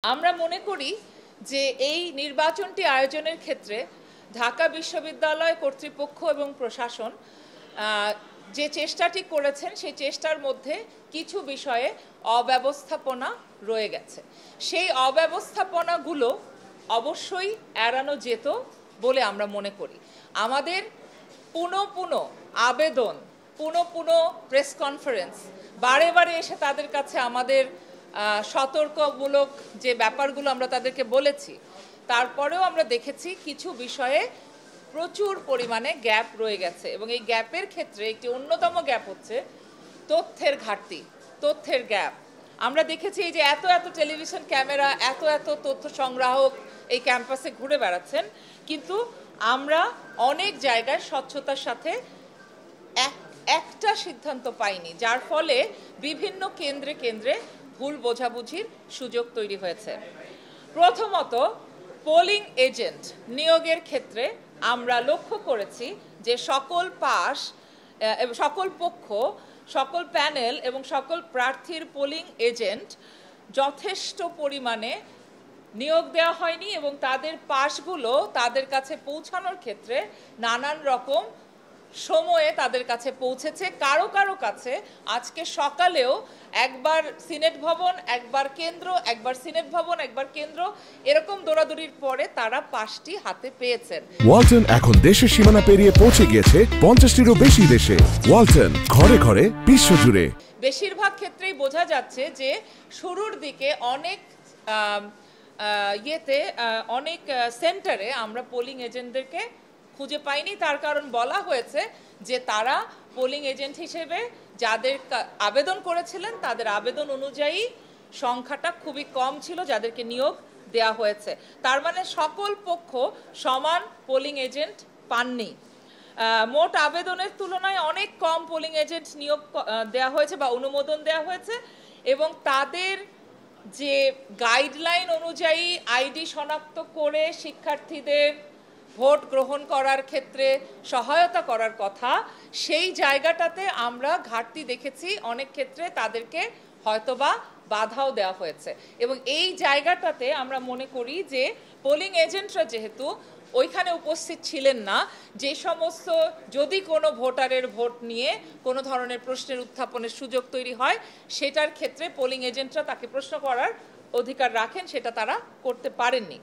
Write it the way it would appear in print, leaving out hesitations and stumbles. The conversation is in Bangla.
আমরা মনে করি যে এই নির্বাচনটি আয়োজনের ক্ষেত্রে ঢাকা বিশ্ববিদ্যালয় কর্তৃপক্ষ এবং প্রশাসন যে চেষ্টাটি করেছেন সেই চেষ্টার মধ্যে কিছু বিষয়ে অব্যবস্থাপনা রয়ে গেছে। সেই অব্যবস্থাপনাগুলো অবশ্যই এড়ানো যেত বলে আমরা মনে করি। আমাদের পুনঃ আবেদন, পুনঃ প্রেস কনফারেন্স, বারে বারে এসে তাদের কাছে আমাদের সতর্কমূলক যে ব্যাপারগুলো আমরা তাদেরকে বলেছি, তারপরেও আমরা দেখেছি কিছু বিষয়ে প্রচুর পরিমাণে গ্যাপ রয়ে গেছে এবং এই গ্যাপের ক্ষেত্রে একটি অন্যতম গ্যাপ হচ্ছে তথ্যের ঘাটতি, তথ্যের গ্যাপ। আমরা দেখেছি এই যে এত টেলিভিশন ক্যামেরা, এত তথ্য সংগ্রাহক এই ক্যাম্পাসে ঘুরে বেড়াচ্ছেন, কিন্তু আমরা অনেক জায়গায় স্বচ্ছতার সাথে একটা সিদ্ধান্ত পাইনি, যার ফলে বিভিন্ন কেন্দ্রে ভুল বোঝাবুঝির সুযোগ তৈরি হয়েছে। প্রথমত, পোলিং এজেন্ট নিয়োগের ক্ষেত্রে আমরা লক্ষ্য করেছি যে সকল পক্ষ, সকল প্যানেল এবং সকল প্রার্থীর পোলিং এজেন্ট যথেষ্ট পরিমাণে নিয়োগ দেওয়া হয়নি এবং তাদের পাসগুলো তাদের কাছে পৌঁছানোর ক্ষেত্রে নানান রকম সময়ে তাদের কাছে পৌঁছেছে। কারো কাছে আজকে সকালেও একবার সিনেট ভবন, একবার কেন্দ্র, একবার সিনেট ভবন, একবার কেন্দ্র, এরকম দৌড়াদৌড়ির পরে তারা পাসটি হাতে পেয়েছেন। ওয়ালটন এখন দেশের সীমানা পেরিয়ে পৌঁছে গিয়েছে 50টিরও বেশি দেশে। ওয়ালটন, ঘরে ঘরে বিশ্বজুড়ে। বেশিরভাগ ক্ষেত্রেই বোঝা যাচ্ছে যে শুরুর দিকে অনেক সেন্টারে আমরা পোলিং এজেন্টদেরকে খুঁজে পাইনি। তার কারণ বলা হয়েছে যে তারা পোলিং এজেন্ট হিসেবে যাদের আবেদন করেছিলেন তাদের আবেদন অনুযায়ী সংখ্যাটা খুবই কম ছিল যাদেরকে নিয়োগ দেয়া হয়েছে। তার মানে সকল পক্ষ সমান পোলিং এজেন্ট পাননি। মোট আবেদনের তুলনায় অনেক কম পোলিং এজেন্ট নিয়োগ দেওয়া হয়েছে বা অনুমোদন দেওয়া হয়েছে এবং তাদের যে গাইডলাইন অনুযায়ী আইডি শনাক্ত করে শিক্ষার্থীদের ভোট গ্রহণ করার ক্ষেত্রে সহায়তা করার কথা, সেই জায়গাটাতে আমরা ঘাটতি দেখেছি। অনেক ক্ষেত্রে তাদেরকে হয়তোবা বাধাও দেওয়া হয়েছে এবং এই জায়গাটাতে আমরা মনে করি যে পোলিং এজেন্টরা যেহেতু ওইখানে উপস্থিত ছিলেন না, যে সমস্ত যদি কোনো ভোটারের ভোট নিয়ে কোনো ধরনের প্রশ্নের উত্থাপনের সুযোগ তৈরি হয়, সেটার ক্ষেত্রে পোলিং এজেন্টরা তাকে প্রশ্ন করার অধিকার রাখেন, সেটা তারা করতে পারেননি।